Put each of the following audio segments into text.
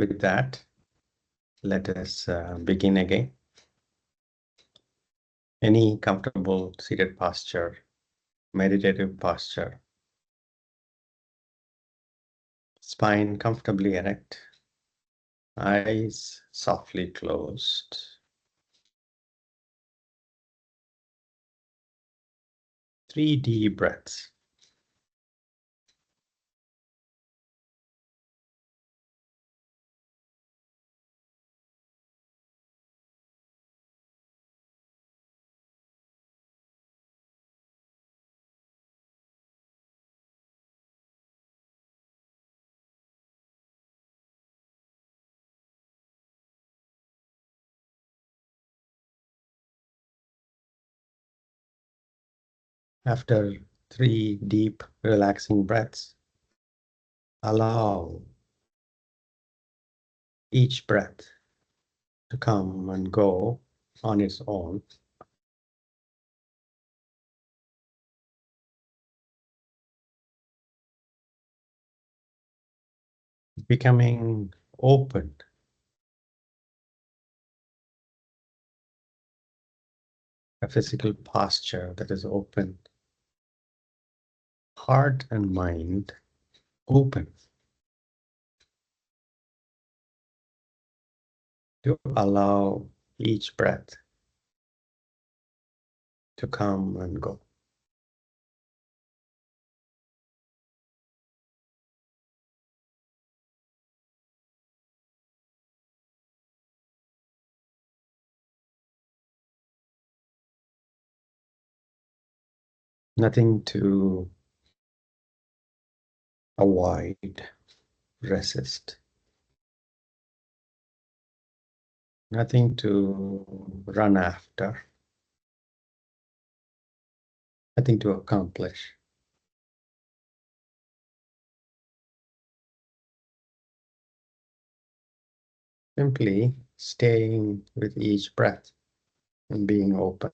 With that, let us begin again. Any comfortable seated posture, meditative posture, spine comfortably erect, eyes softly closed. Three deep breaths. After three deep, relaxing breaths, allow each breath to come and go on its own. Becoming open, a physical posture that is open, heart and mind open to allow each breath to come and go. Nothing to avoid, resist. Nothing to run after. Nothing to accomplish. Simply staying with each breath and being open.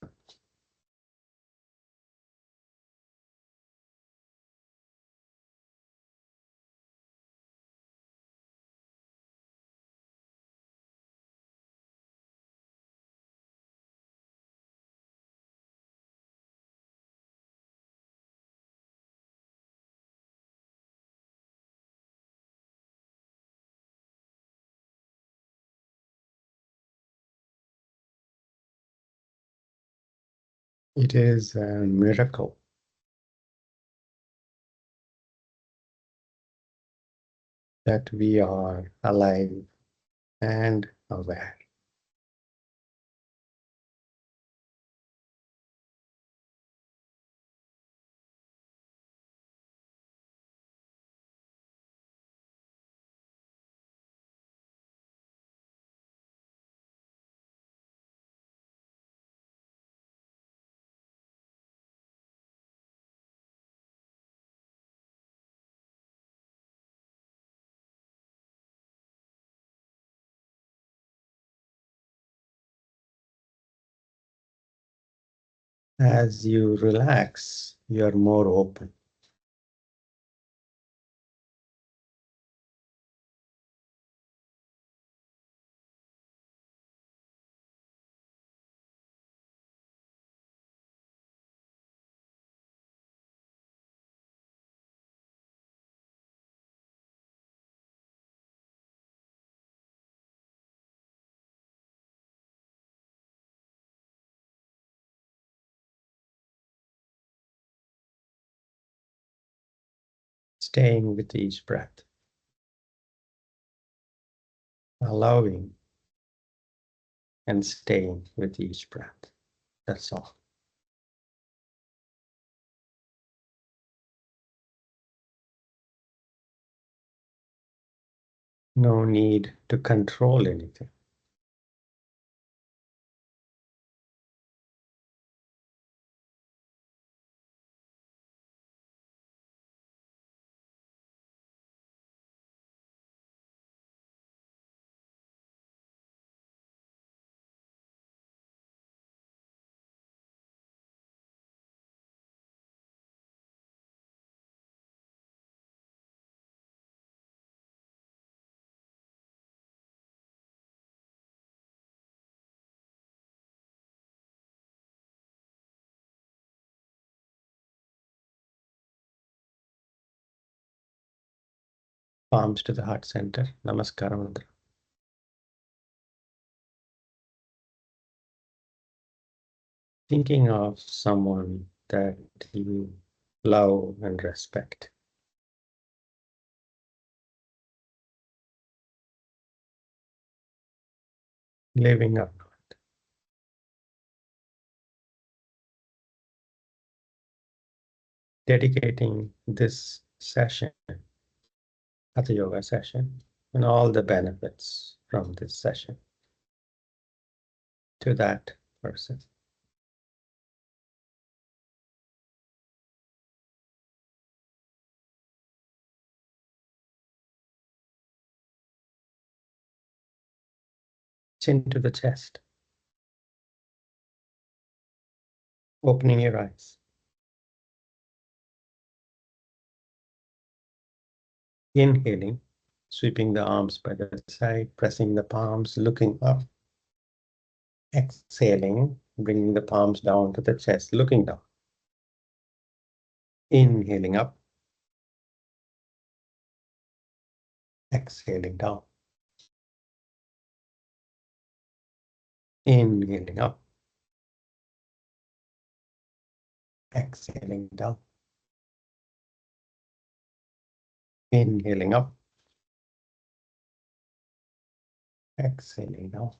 It is a miracle that we are alive and aware. As you relax, you are more open. Staying with each breath. Allowing and staying with each breath. That's all. No need to control anything. Palms to the heart center. Namaskara mantra. Thinking of someone that you love and respect. Living up to it. Dedicating this session, Hatha Yoga session, and all the benefits from this session to that person. Chin to the chest. Opening your eyes. Inhaling, sweeping the arms by the side, pressing the palms, looking up. Exhaling, bringing the palms down to the chest, looking down. Inhaling up. Exhaling down. Inhaling up. Exhaling down. Inhaling up. Exhaling down.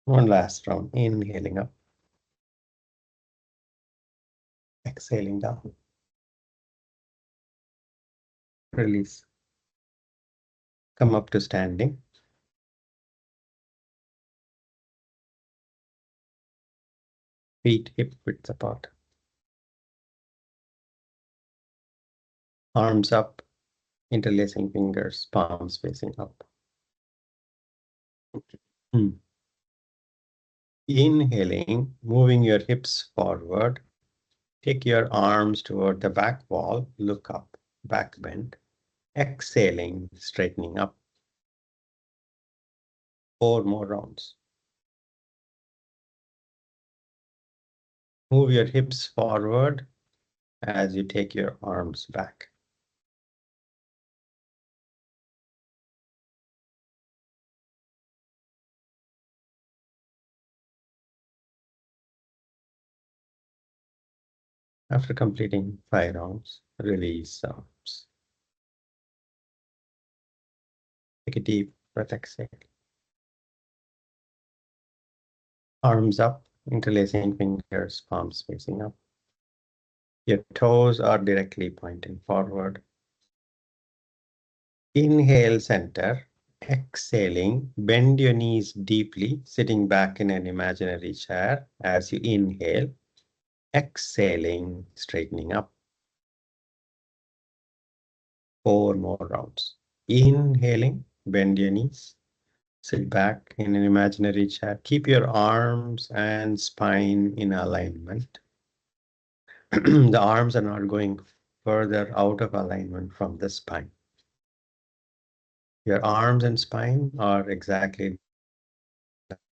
One last round. Inhaling up. Exhaling down. Release. Come up to standing. Feet hip width apart. Arms up. Interlacing fingers. Palms facing up. Inhaling. Moving your hips forward. Take your arms toward the back wall. Look up. Back bend. Exhaling. Straightening up. 4 more rounds. Move your hips forward as you take your arms back. After completing 5 rounds, release the arms. Take a deep breath, exhale. Arms up, interlacing fingers, palms facing up. Your toes are directly pointing forward. Inhale, center. Exhaling, bend your knees deeply, sitting back in an imaginary chair as you inhale. Exhaling, straightening up. 4 more rounds. Inhaling, bend your knees. Sit back in an imaginary chair. Keep your arms and spine in alignment. The arms are not going further out of alignment from the spine. Your arms and spine are exactly,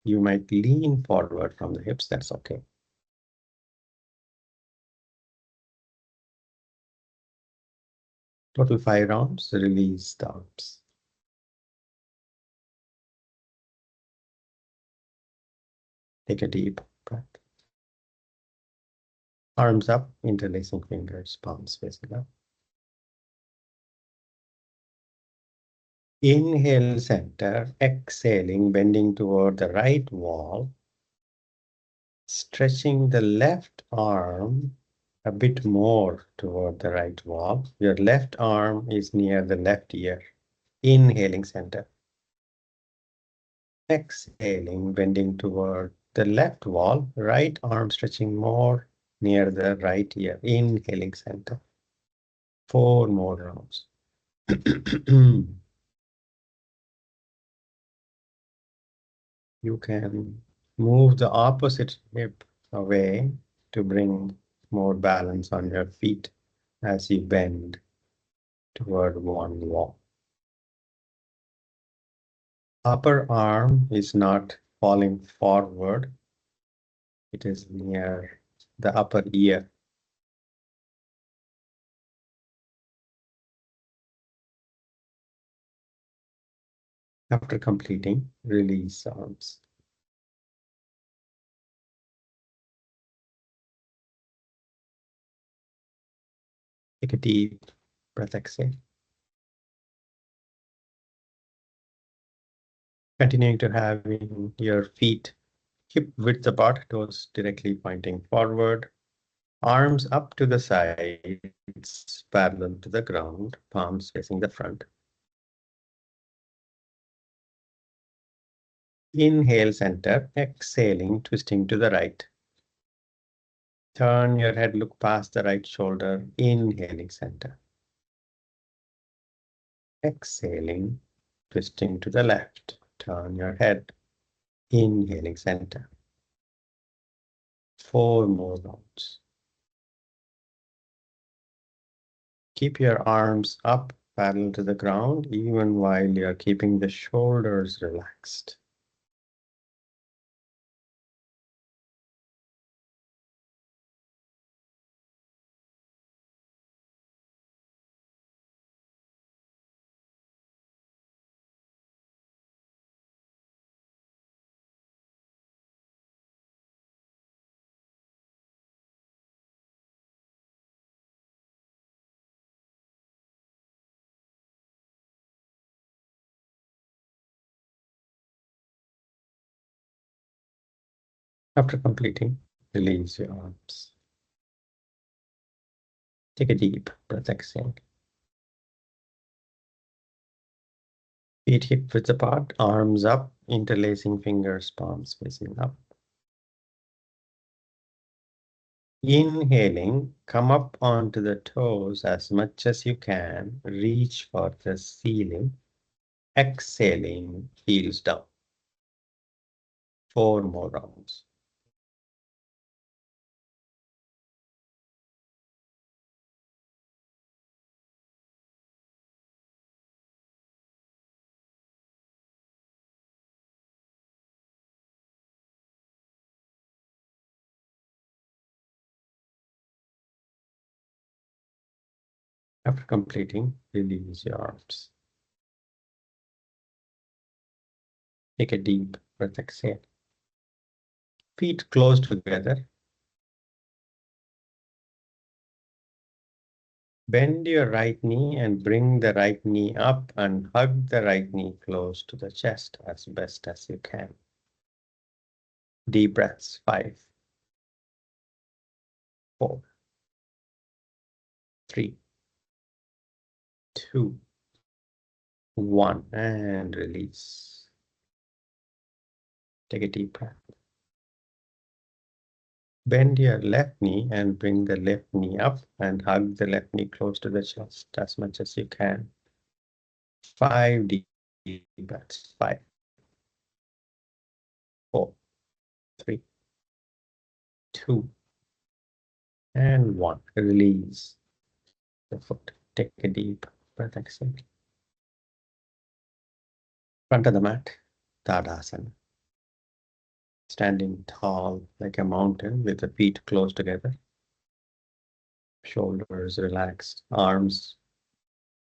you might lean forward from the hips, that's okay. Total 5 rounds, release the arms. Take a deep breath. Arms up, interlacing fingers, palms facing up. Inhale, center. Exhaling, bending toward the right wall. Stretching the left arm a bit more toward the right wall. Your left arm is near the left ear. Inhaling, center. Exhaling, bending toward the left wall. Right arm stretching more near the right ear. Inhaling, center. 4 more rounds. You can move the opposite hip away to bring more balance on your feet as you bend toward one wall. Upper arm is not falling forward. It is near the upper ear. After completing, release arms. Take a deep breath, exhale. Continuing to having your feet hip width apart, toes directly pointing forward, arms up to the sides, parallel to the ground, palms facing the front. Inhale, center, exhaling, twisting to the right. Turn your head, look past the right shoulder, inhaling, center. Exhaling, twisting to the left. Turn your head, inhaling, center. 4 more rounds. Keep your arms up, parallel to the ground, even while you're keeping the shoulders relaxed. After completing, release your arms. Take a deep breath, exhale. Feet hip width apart, arms up, interlacing fingers, palms facing up. Inhaling, come up onto the toes as much as you can. Reach for the ceiling. Exhaling, heels down. 4 more rounds. After completing, release your arms. Take a deep breath, exhale. Feet close together. Bend your right knee and bring the right knee up and hug the right knee close to the chest as best as you can. Deep breaths, 5, 4, 3, 2, 1, and release. Take a deep breath. Bend your left knee and bring the left knee up and hug the left knee close to the chest as much as you can. 5 deep breaths. 5, 4, 3, 2, and 1. Release the foot. Take a deep breath. Exhale. Front of the mat, Tadasana. Standing tall like a mountain with the feet close together. Shoulders relaxed, arms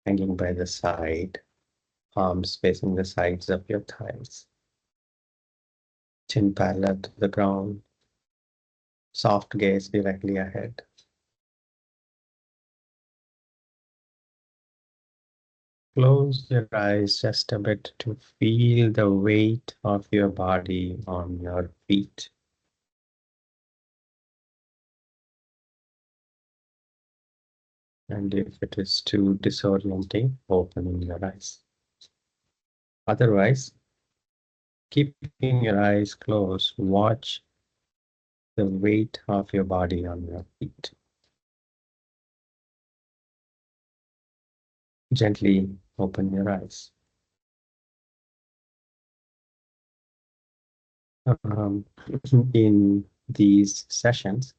hanging by the side, palms facing the sides of your thighs. Chin parallel to the ground, soft gaze directly ahead. Close your eyes just a bit to feel the weight of your body on your feet. And if it is too disorienting, opening your eyes. Otherwise, keeping your eyes closed, watch the weight of your body on your feet. Gently open your eyes. In these sessions,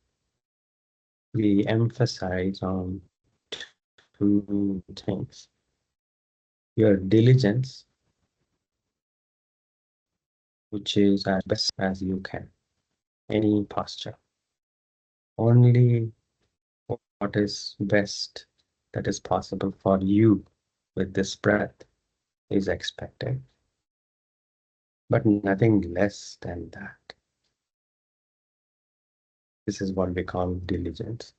we emphasize on 2 things. Your diligence, which is as best as you can, any posture. Only what is best that is possible for you with this breath is expected. but nothing less than that. This is what we call diligence.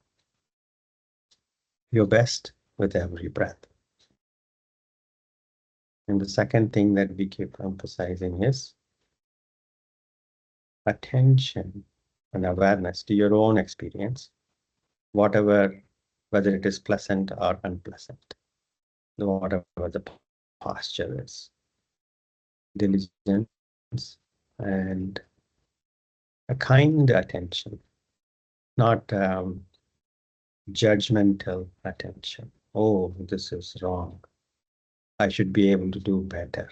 Your best with every breath. And the second thing that we keep emphasizing is attention and awareness to your own experience, whatever, whether it is pleasant or unpleasant, whatever the posture is. Diligence and a kind attention, not judgmental attention. Oh, this is wrong. I should be able to do better.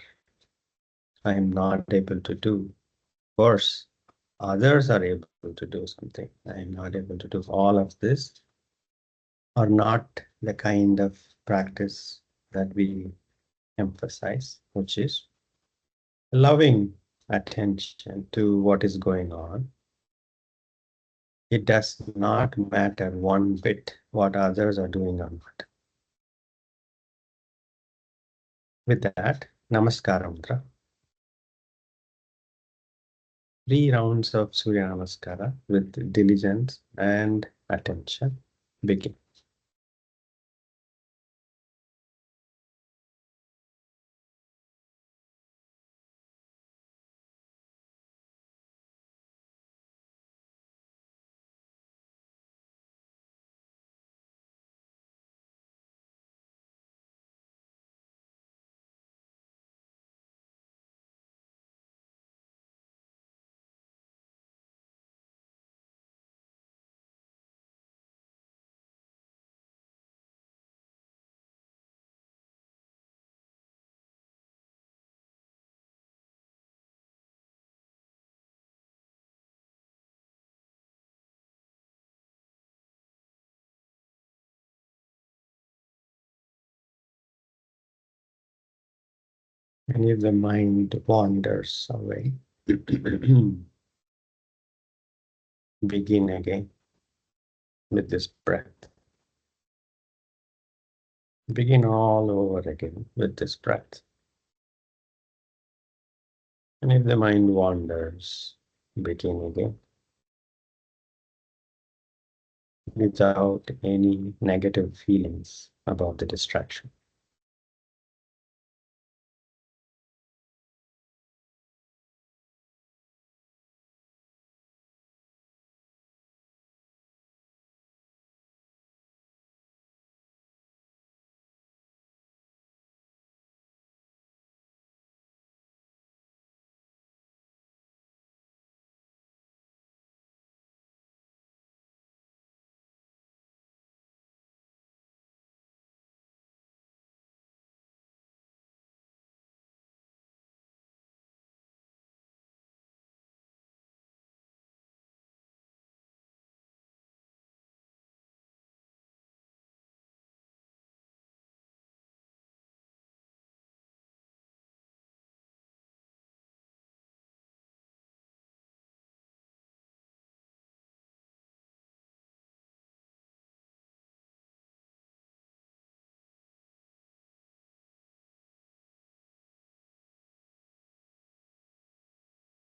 I am not able to do worse. Others are able to do something. I am not able to do all of this, are not the kind of practice that we emphasize, which is loving attention to what is going on. It does not matter one bit what others are doing or not. With that, Namaskara Mudra. 3 rounds of Surya Namaskara with diligence and attention. Begin. And if the mind wanders away, begin again with this breath. Begin all over again with this breath. And if the mind wanders, begin again without any negative feelings about the distraction.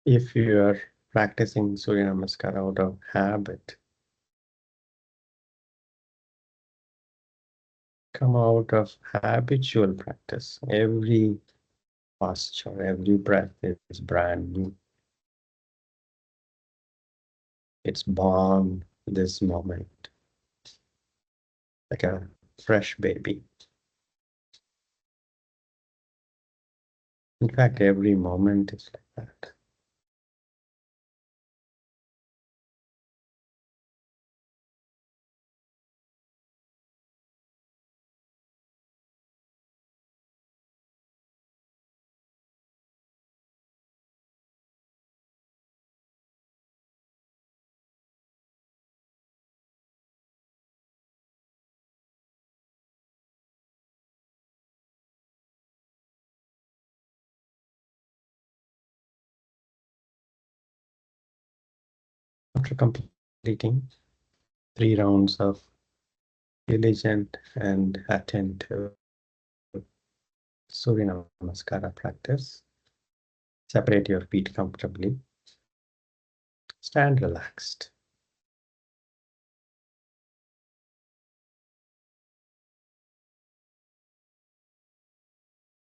If you are practicing Surya Namaskar out of habit, come out of habitual practice. Every posture, every breath is brand new. It's born this moment, like a fresh baby. In fact, every moment is like that. After completing 3 rounds of diligent and attentive Surya Namaskara practice, Separate your feet comfortably. Stand relaxed.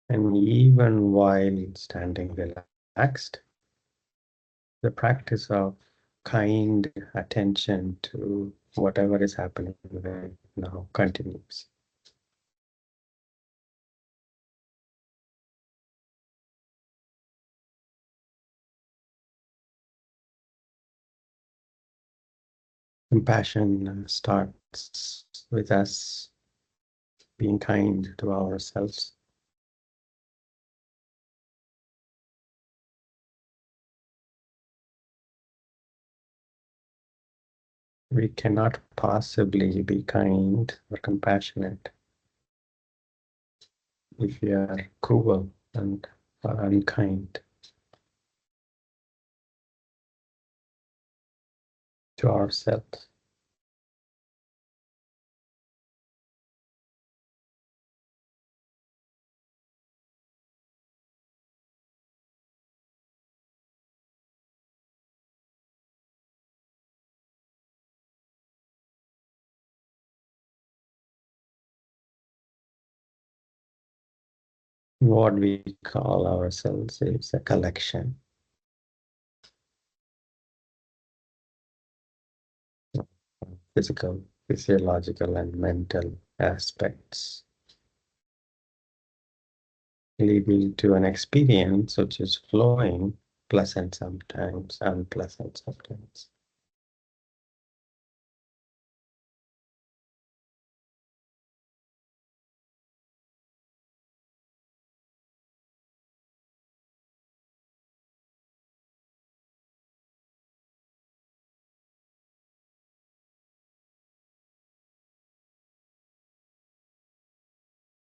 And even while standing relaxed, the practice of kind attention to whatever is happening right now continues. Compassion starts with us being kind to ourselves. We cannot possibly be kind or compassionate if we are cruel and unkind to ourselves. What we call ourselves is a collection of physical, physiological, and mental aspects, leading to an experience which is flowing, pleasant sometimes, unpleasant sometimes.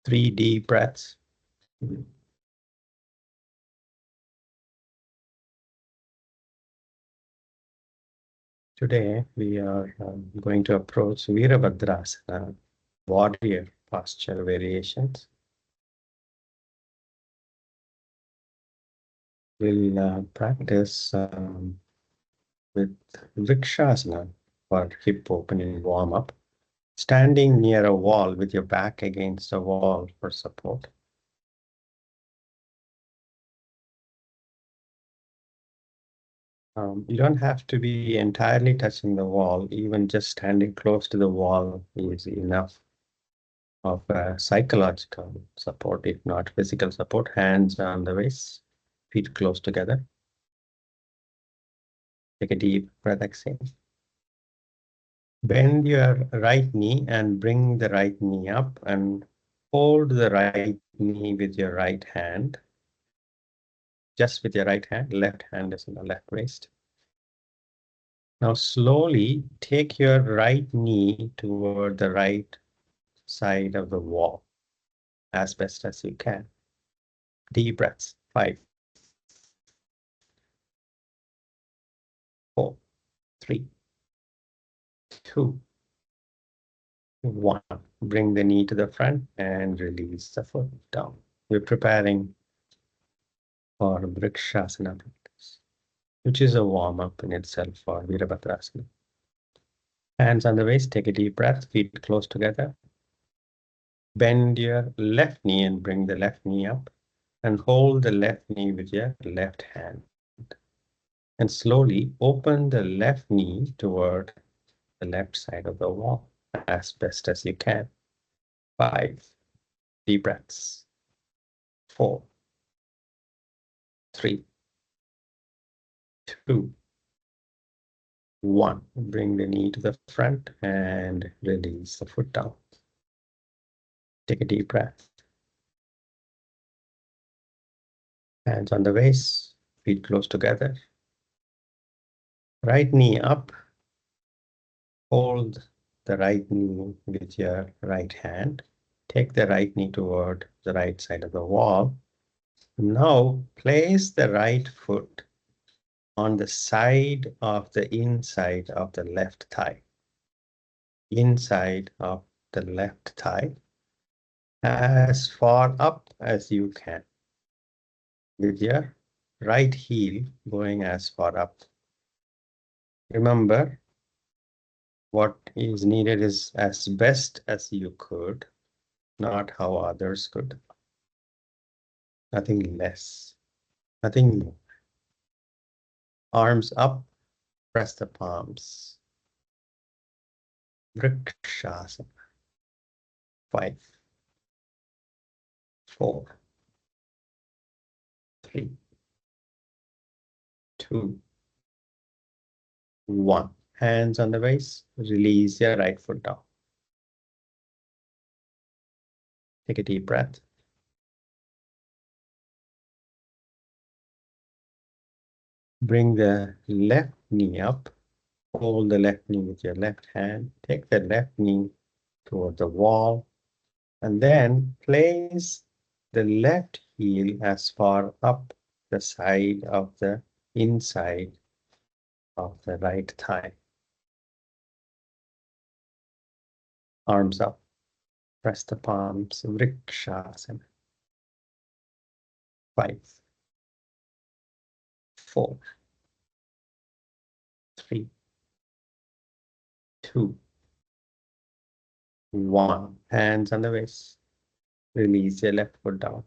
Three deep breaths. Today, we are going to approach Veerabhadrasana, warrior posture variations. We'll practice with Vrikshasana for hip opening warm-up, standing near a wall with your back against a wall for support. You don't have to be entirely touching the wall, even just standing close to the wall is enough of psychological support, if not physical support. Hands on the waist, feet close together. Take a deep breath, exhale. Bend your right knee and bring the right knee up and hold the right knee with your right hand. Just with your right hand, left hand is in the left waist. Now slowly take your right knee toward the right side of the wall as best as you can. Deep breaths. 5, 4, 3, 2, 1. Bring the knee to the front and release the foot down. We're preparing for Vrikshasana practice, which is a warm-up in itself for Veerabhadrasana. Hands on the waist, take a deep breath, feet close together. Bend your left knee and bring the left knee up and hold the left knee with your left hand. And slowly open the left knee toward the left side of the wall as best as you can. 5 deep breaths. 4, 3, 2, 1. Bring the knee to the front and release the foot down. Take a deep breath. Hands on the waist, feet close together. Right knee up. Hold the right knee with your right hand. Take the right knee toward the right side of the wall. Now place the right foot on the side of the inside of the left thigh. Inside of the left thigh as far up as you can with your right heel going as far up. Remember, what is needed is as best as you could, not how others could. Nothing less, nothing more. Arms up, press the palms. Vrikshasana. 5, 4, 3, 2, 1. Hands on the waist. Release your right foot down. Take a deep breath. Bring the left knee up. Hold the left knee with your left hand. Take the left knee toward the wall. And then place the left heel as far up the side of the inside of the right thigh. Arms up. Press the palms. Vrikshasana. 5, 4, 3, 2, 1. Hands on the waist. Release your left foot down.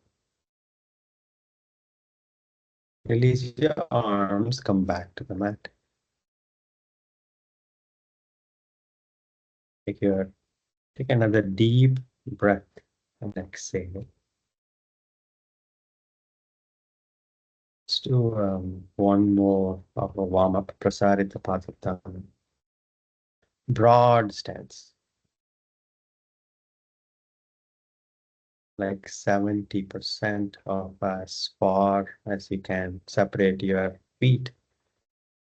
Release your arms. Come back to the mat. Take another deep breath and exhale. Let's do one more of a warm-up. Prasarita Padottanam. Broad stance. Like 70% of as far as you can separate your feet.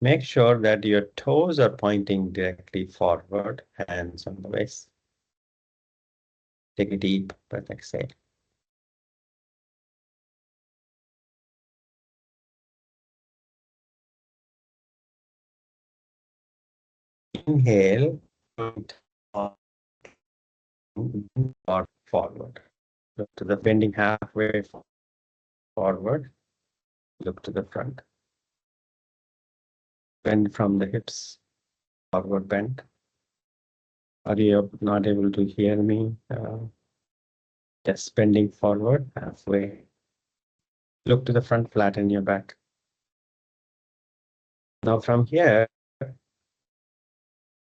Make sure that your toes are pointing directly forward, hands on the waist. Take a deep breath, exhale. Inhale, or forward. Look to the bending halfway forward. Look to the front. Bend from the hips, forward bend. Are you not able to hear me? Just bending forward halfway. Look to the front, flatten your back. Now from here,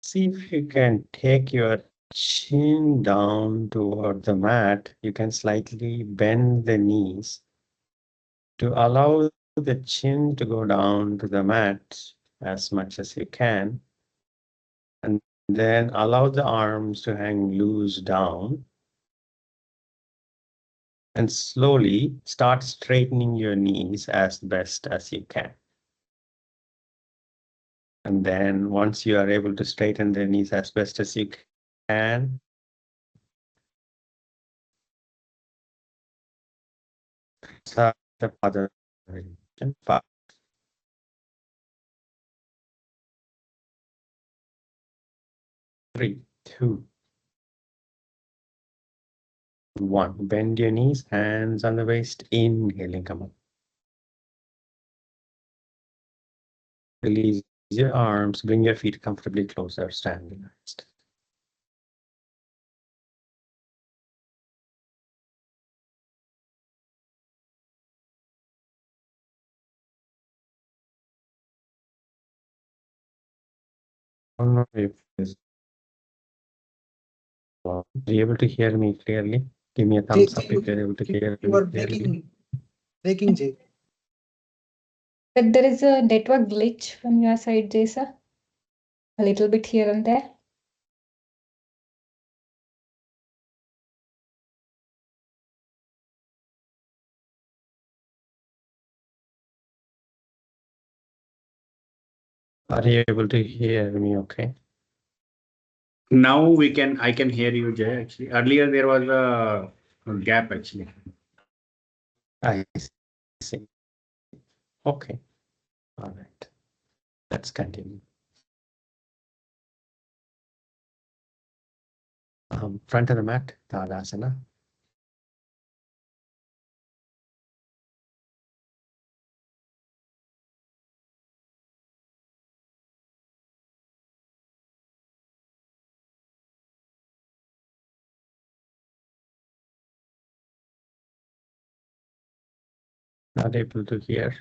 see if you can take your chin down toward the mat. You can slightly bend the knees to allow the chin to go down to the mat as much as you can. And then allow the arms to hang loose down. And slowly start straightening your knees as best as you can. And then once you are able to straighten the knees as best as you can, start the other variation. 5, 3, 2, 1. Bend your knees, hands on the waist, inhaling, come up. Release your arms, bring your feet comfortably closer, standing. I don't know if this, are you able to hear me clearly? Give me a thumbs up if you're able to hear me You are clearly. breaking, Jay. But there is a network glitch from your side, Jesa. A little bit here and there. Are you able to hear me okay? Now I can hear you, Jay. Actually, earlier there was a gap actually. I see. Okay. All right. Let's continue. Front of the mat, Tadasana. Not able to hear.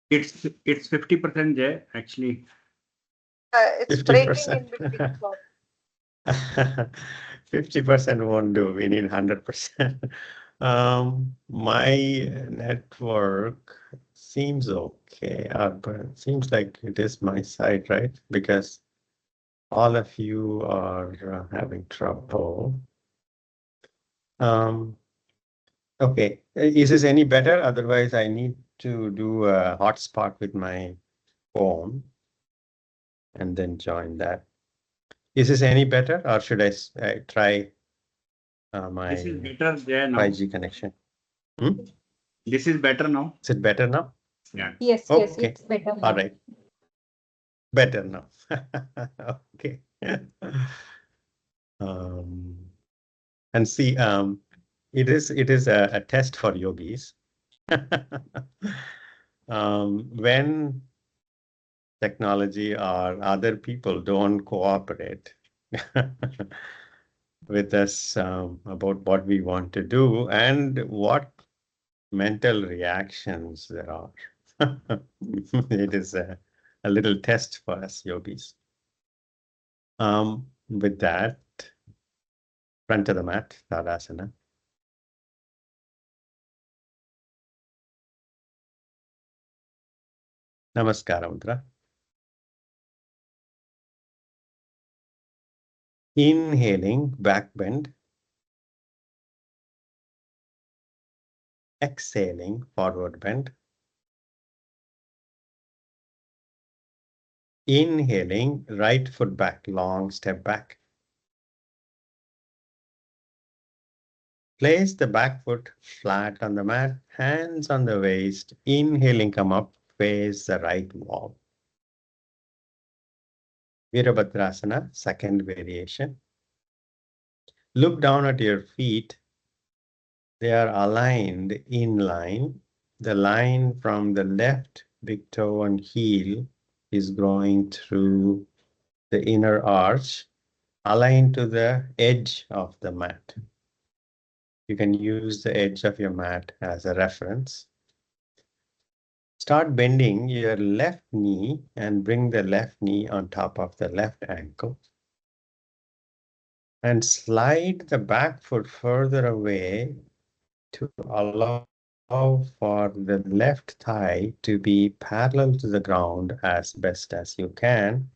It's 50%, Jay, actually. It's breaking in 50%. between. 50% won't do. We need 100%. My network seems okay, but it seems like it is my side, right? Because all of you are having trouble. Okay, is this any better? Otherwise, I need to do a hotspot with my phone and then join that. Is this any better, or should I try my This is better, Jay, now. 5G connection? Hmm? This is better now. Is it better now? Yeah. Yes, yes, Okay. it's better All now. right. Better now. Okay. And see, it is a test for yogis. When technology or other people don't cooperate with us about what we want to do and what mental reactions there are. It is a little test for us yogis. With that, front of the mat, Tadasana. Namaskara Mudra. Inhaling, back bend. Exhaling, forward bend. Inhaling, right foot back, long step back. Place the back foot flat on the mat, hands on the waist. Inhaling, come up, face the right wall. Veerabhadrasana, second variation. Look down at your feet. They are aligned in line. The line from the left big toe and heel is going through the inner arch, aligned to the edge of the mat. You can use the edge of your mat as a reference. Start bending your left knee and bring the left knee on top of the left ankle. And slide the back foot further away to allow for the left thigh to be parallel to the ground as best as you can,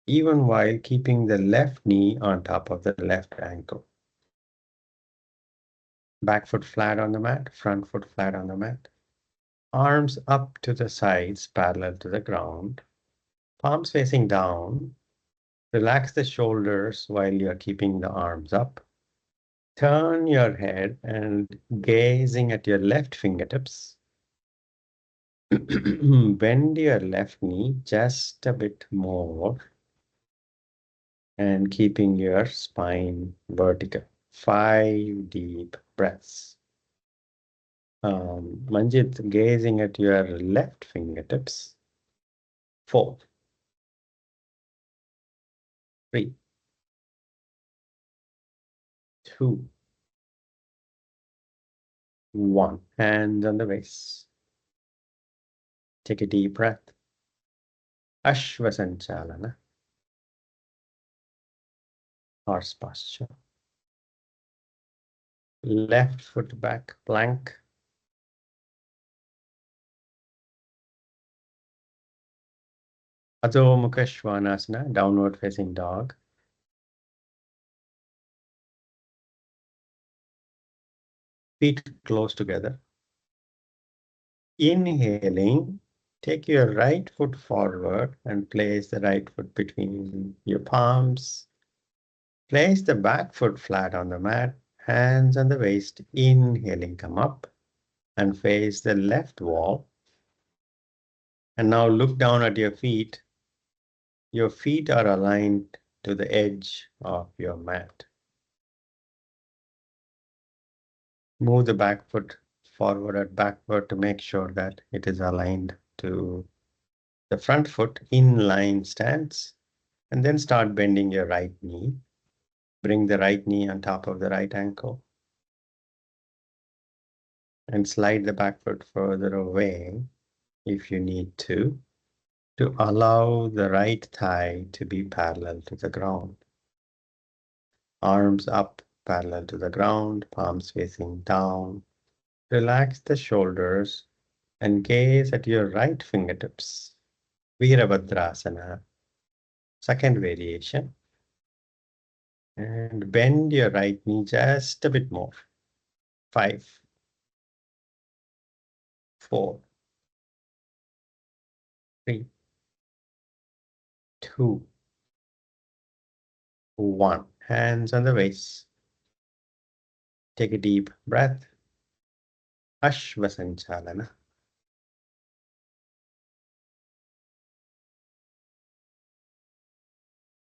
even while keeping the left knee on top of the left ankle. Back foot flat on the mat, front foot flat on the mat. Arms up to the sides, parallel to the ground. Palms facing down. Relax the shoulders while you're keeping the arms up. Turn your head and gazing at your left fingertips. Bend your left knee just a bit more and keeping your spine vertical. 5 deep breaths. Manjit, gazing at your left fingertips. 4, 3, 2, 1. Hands on the waist. Take a deep breath. Ashvasanchalana. Horse posture. Left foot back, plank. Adho Mukha Svanasana, downward facing dog. Feet close together. Inhaling, take your right foot forward and place the right foot between your palms. Place the back foot flat on the mat, hands on the waist. Inhaling, come up and face the left wall. And now look down at your feet. Your feet are aligned to the edge of your mat. Move the back foot forward and backward to make sure that it is aligned to the front foot in line stance, and then start bending your right knee. Bring the right knee on top of the right ankle and slide the back foot further away if you need to allow the right thigh to be parallel to the ground. Arms up, parallel to the ground, palms facing down. Relax the shoulders and gaze at your right fingertips. Veerabhadrasana, second variation. And bend your right knee just a bit more. 5, 4, 3, 2, 1. Hands on the waist. Take a deep breath. Ashvasanchalana.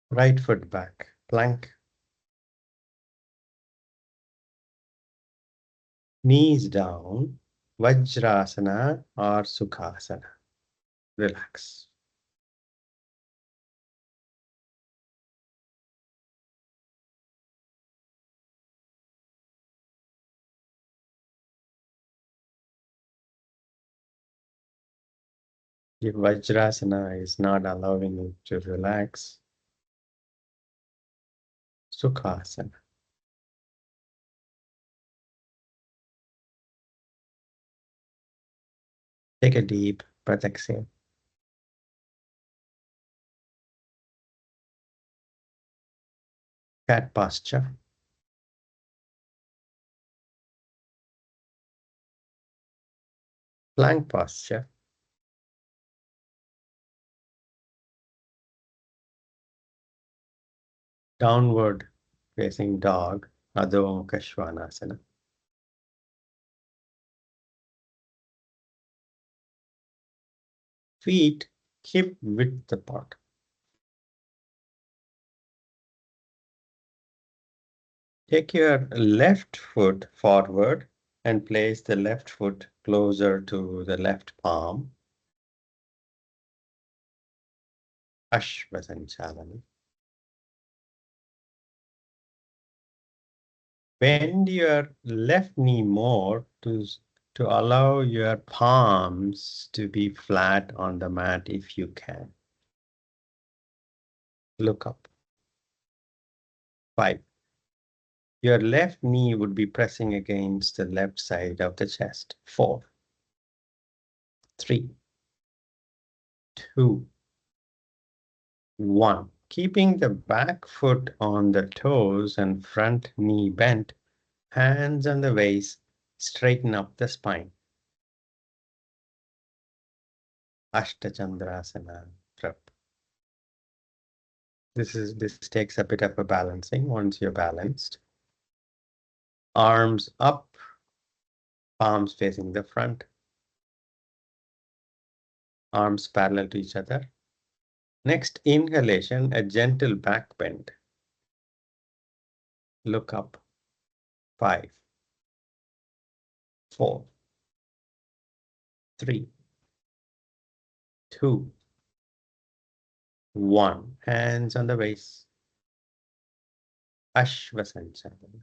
Right foot back, plank. Knees down, Vajrasana or Sukhasana. Relax. If Vajrasana is not allowing you to relax, Sukhasana. Take a deep breath, exhale. Cat posture. Plank posture. Downward facing dog, Adho Mukha Svanasana. Feet hip width apart. Take your left foot forward and place the left foot closer to the left palm. Ashvasanchalana. Bend your left knee more to allow your palms to be flat on the mat if you can. Look up. 5. Your left knee would be pressing against the left side of the chest. 4, 3, 2, 1. Keeping the back foot on the toes and front knee bent, hands on the waist, straighten up the spine. Ashtachandrasana. This takes a bit of a balancing once you're balanced. Arms up, palms facing the front. Arms parallel to each other. Next inhalation, a gentle back bend. Look up. 5, 4, 3, 2, 1. Hands on the waist. Ashvasanchalana.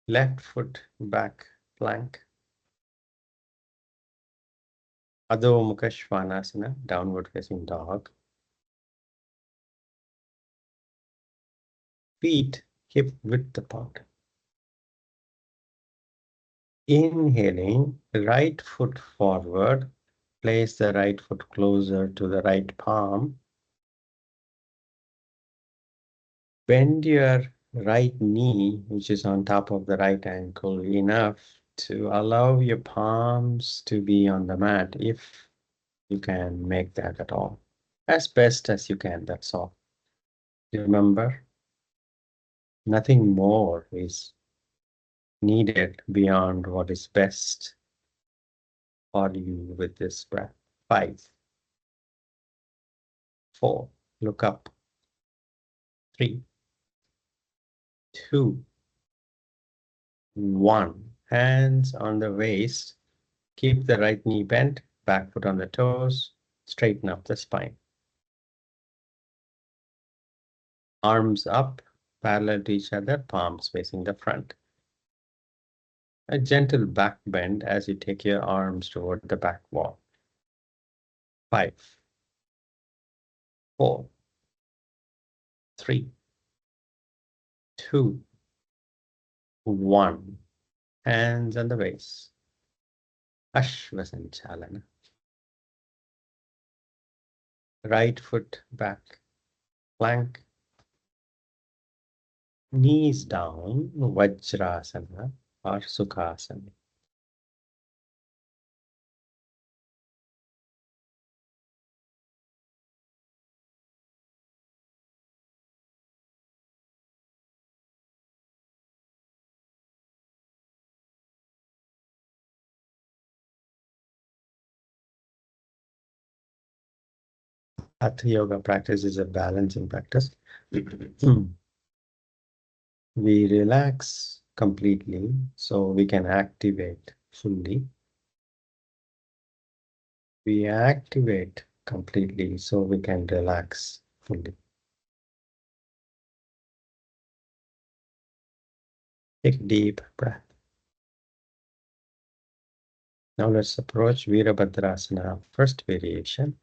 Left foot back plank. Adho Mukha Svanasana, downward facing dog. Feet hip width apart. Inhaling, right foot forward. Place the right foot closer to the right palm. Bend your right knee, which is on top of the right ankle, enough to allow your palms to be on the mat, if you can make that at all. As best as you can, that's all. Remember, nothing more is needed beyond what is best for you with this breath. 5, 4, look up. 3, 2, 1. hands on the waist. Keep the right knee bent, back foot on the toes, straighten up the spine. Arms up, parallel to each other, palms facing the front. A gentle back bend as you take your arms toward the back wall. 5, 4, 3, 2, 1. Hands on the waist. Ashvasanchalana. Right foot back, plank. Knees down, Vajrasana or Sukhasana. Hatha yoga practice is a balancing practice. We relax completely so we can activate fully. We activate completely so we can relax fully. Take a deep breath. Now let's approach Veerabhadrasana, first variation,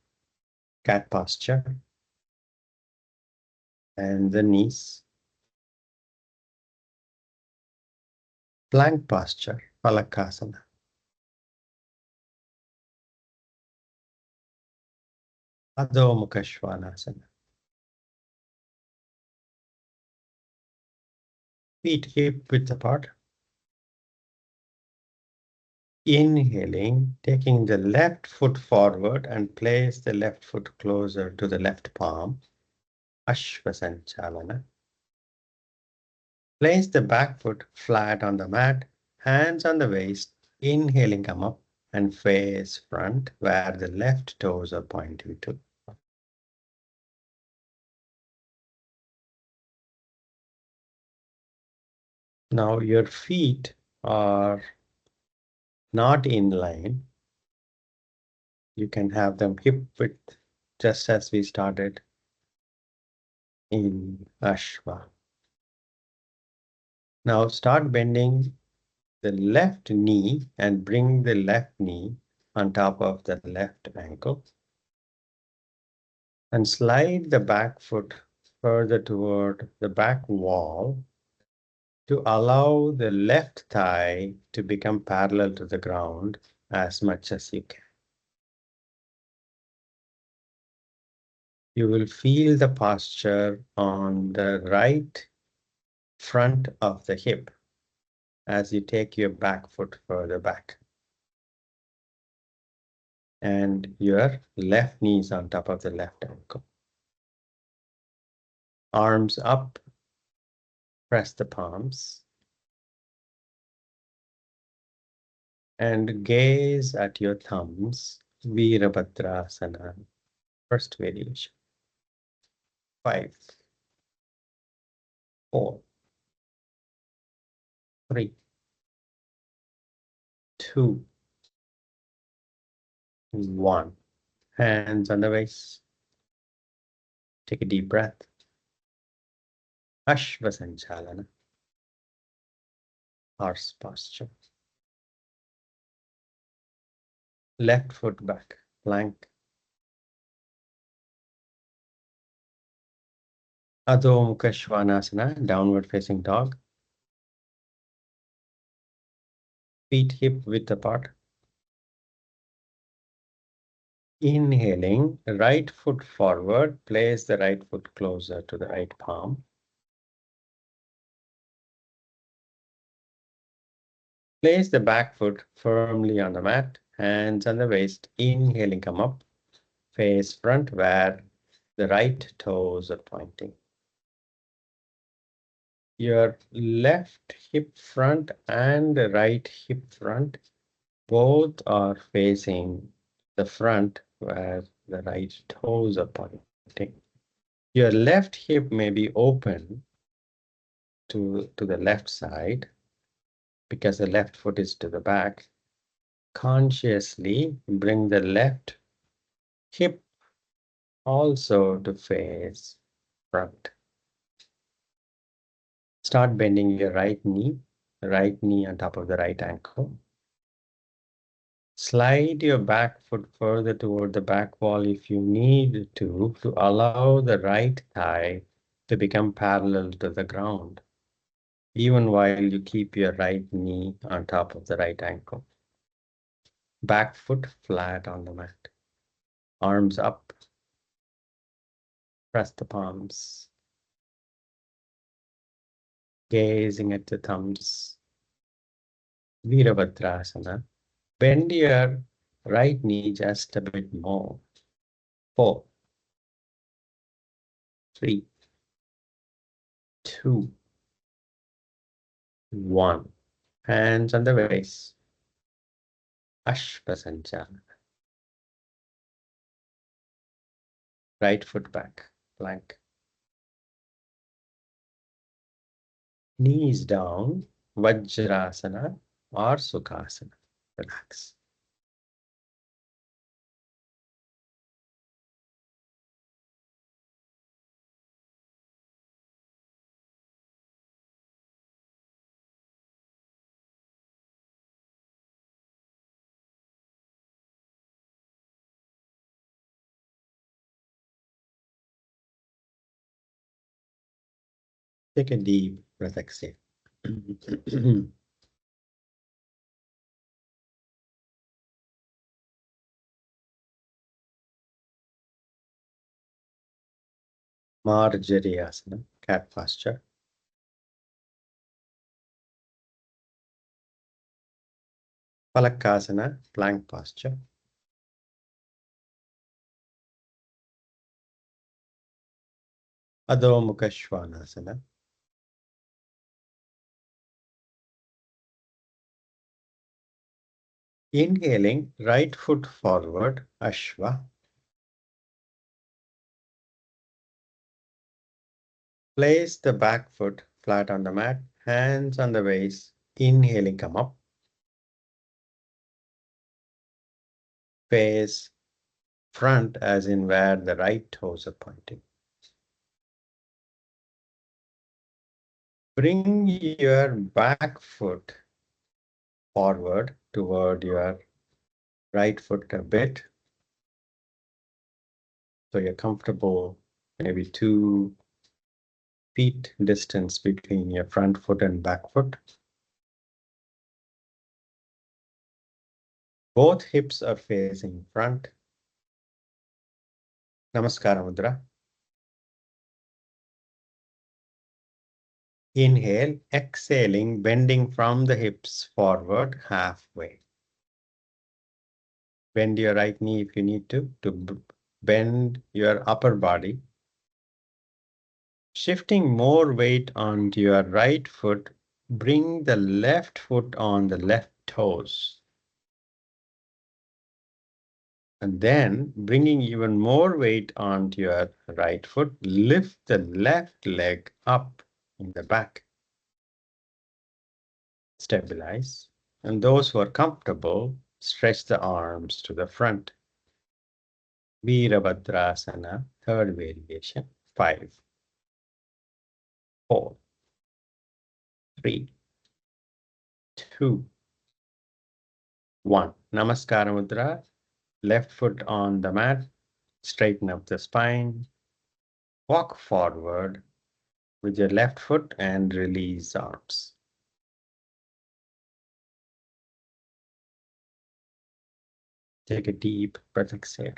cat posture, and the knees. Plank posture, Palakasana. Adho Mukha Svanasana. Feet hip width apart. Inhaling, taking the left foot forward and place the left foot closer to the left palm. Ashvasanchalana. Place the back foot flat on the mat, hands on the waist. Inhaling, come up and face front where the left toes are pointing to. Now your feet are not in line. You can have them hip width just as we started in Ashva. Now start bending the left knee and bring the left knee on top of the left ankle. And slide the back foot further toward the back wall to allow the left thigh to become parallel to the ground as much as you can. You will feel the posture on the right front of the hip as you take your back foot further back. And your left knee is on top of the left ankle. Arms up, press the palms. And gaze at your thumbs, Veerabhadrasana, first variation. 5, 4, 3, 2, 1. Hands on the waist. Take a deep breath. Ashvasanchalana, horse posture. Left foot back, plank. Adho Mukha Svanasana, downward facing dog. Feet hip width apart. Inhaling, right foot forward, place the right foot closer to the right palm. Place the back foot firmly on the mat, hands on the waist. Inhaling, come up, face front where the right toes are pointing. Your left hip front and the right hip front both are facing the front where the right toes are pointing. Your left hip may be open to the left side, because the left foot is to the back, consciously bring the left hip also to face front. Start bending your right knee on top of the right ankle. Slide your back foot further toward the back wall if you need to allow the right thigh to become parallel to the ground, even while you keep your right knee on top of the right ankle. Back foot flat on the mat. Arms up. Press the palms. Gazing at the thumbs. Veerabhadrasana. Bend your right knee just a bit more. 4, 3, 2, 1. Hands on the waist. Ashvasanchana. Right foot back, plank. Knees down, Vajrasana or Sukhasana. Relax. Take a deep breath, exhale. Marjariyasana, cat posture. Palakasana, plank posture. Adho Mukha Svanasana. Inhaling, right foot forward, Ashva. Place the back foot flat on the mat, hands on the waist. Inhaling, come up. Face front as in where the right toes are pointing. Bring your back foot forward toward your right foot a bit. So you're comfortable, maybe 2 feet distance between your front foot and back foot. Both hips are facing front. Namaskara Mudra. Inhale, exhaling, bending from the hips forward halfway. Bend your right knee if you need to bend your upper body. Shifting more weight onto your right foot, bring the left foot on the left toes. And then bringing even more weight onto your right foot, lift the left leg up in the back. Stabilize. And those who are comfortable, stretch the arms to the front. Veerabhadrasana, third variation. 5, 4, 3, 2, 1. Namaskara Mudra. Left foot on the mat. Straighten up the spine. Walk forward with your left foot and release arms. Take a deep breath, exhale.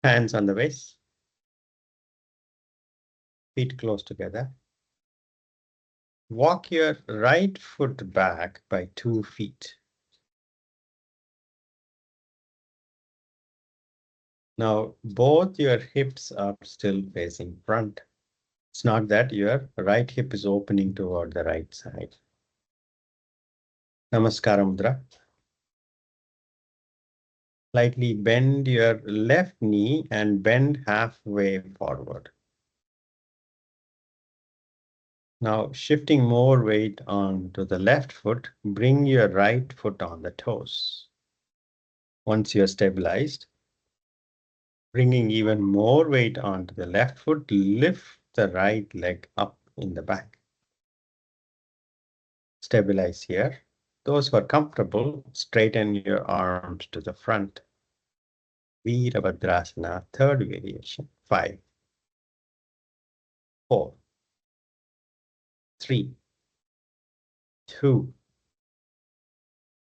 Hands on the waist. Feet close together. Walk your right foot back by 2 feet. Now, both your hips are still facing front. It's not that your right hip is opening toward the right side. Namaskara Mudra. Slightly bend your left knee and bend halfway forward. Now, shifting more weight onto the left foot, bring your right foot on the toes. Once you're stabilized, bringing even more weight onto the left foot, lift the right leg up in the back. Stabilize here. Those who are comfortable, straighten your arms to the front. Veerabhadrasana, third variation. 5, 4, 3, 2,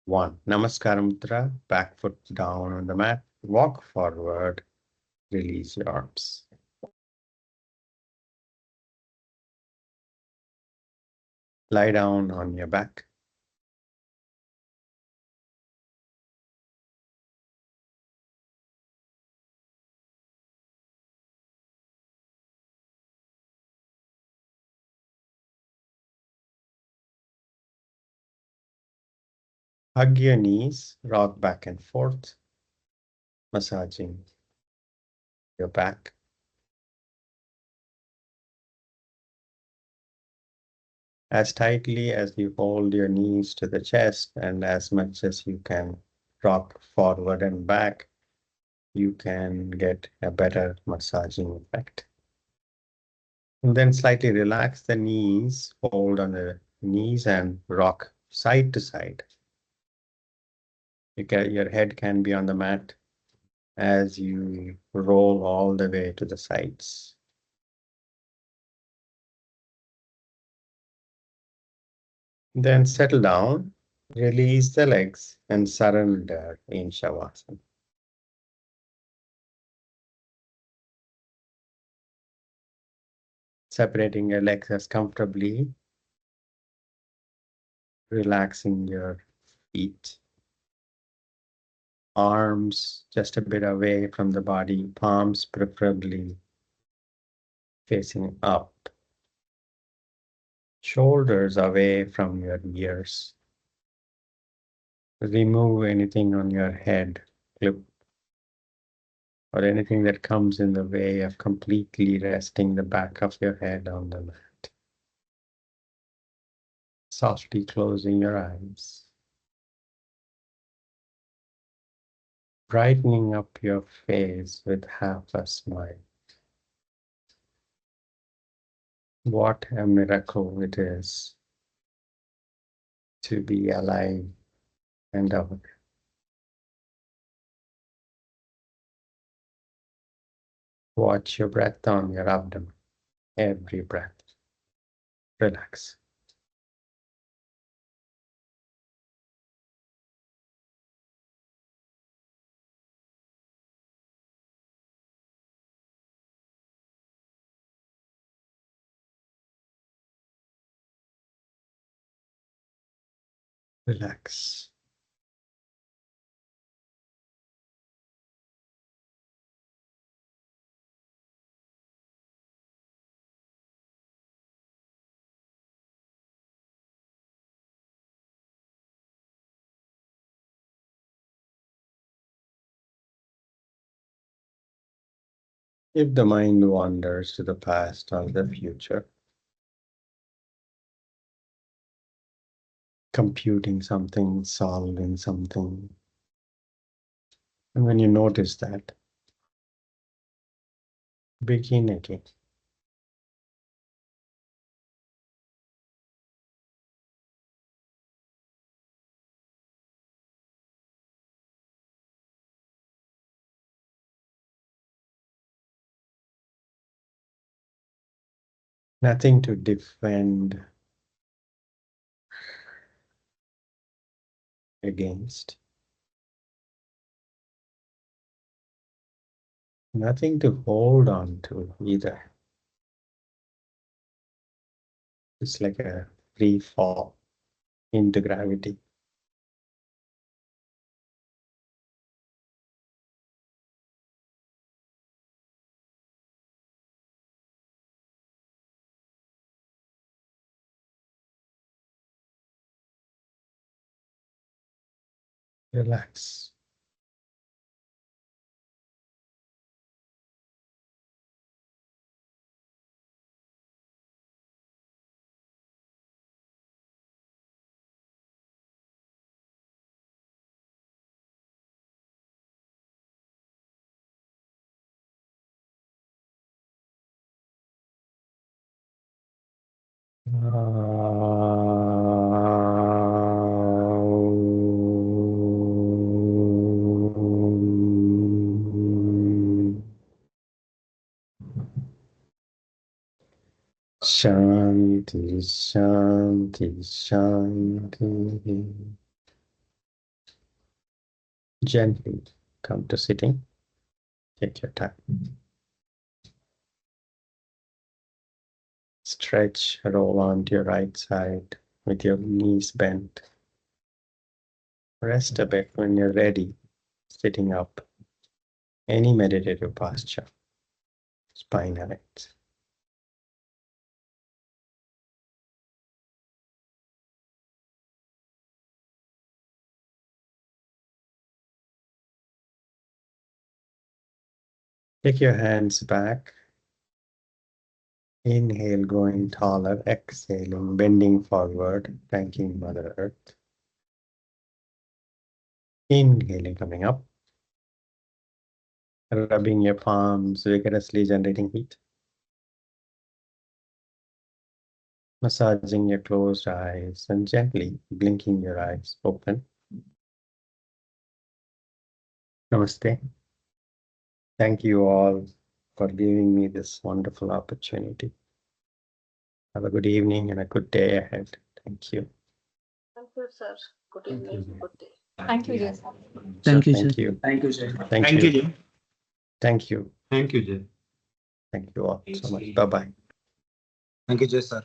1. Namaskar Mudra, back foot down on the mat. Walk forward, release your arms. Lie down on your back. Hug your knees, rock back and forth, massaging your back. As tightly as you hold your knees to the chest and as much as you can rock forward and back, you can get a better massaging effect. And then slightly relax the knees, hold on the knees and rock side to side. Your head can be on the mat as you roll all the way to the sides. Then settle down, release the legs and surrender in Shavasana. Separating your legs as comfortably, relaxing your feet. Arms just a bit away from the body, palms preferably facing up. Shoulders away from your ears. Remove anything on your head, clip, or anything that comes in the way of completely resting the back of your head on the mat. Softly closing your eyes. Brightening up your face with half a smile. What a miracle it is to be alive and awake. Watch your breath on your abdomen. Every breath. Relax. Relax. If the mind wanders to the past or the future, computing something, solving something, and when you notice that, begin again. Nothing to defend against. Nothing to hold on to either. It's like a free fall into gravity. Relax. Shanti, Shanti, Shanti. Gently come to sitting. Take your time. Stretch, roll onto your right side with your knees bent. Rest a bit when you're ready, sitting up. Any meditative posture. Spine erect. Take your hands back. Inhale, growing taller. Exhaling, bending forward, thanking Mother Earth. Inhaling, coming up. Rubbing your palms vigorously, generating heat. Massaging your closed eyes and gently blinking your eyes open. Namaste. Thank you all for giving me this wonderful opportunity. Have a good evening and a good day ahead. Thank you. Thank you, sir. Good evening. Good day. Thank you, Jay. Thank you, sir. Thank you. Thank you, sir. Thank Thank you. you, Jay. Thank you. Thank you, Jay. Thank you all so much. Bye-bye. Thank you, Jay, sir.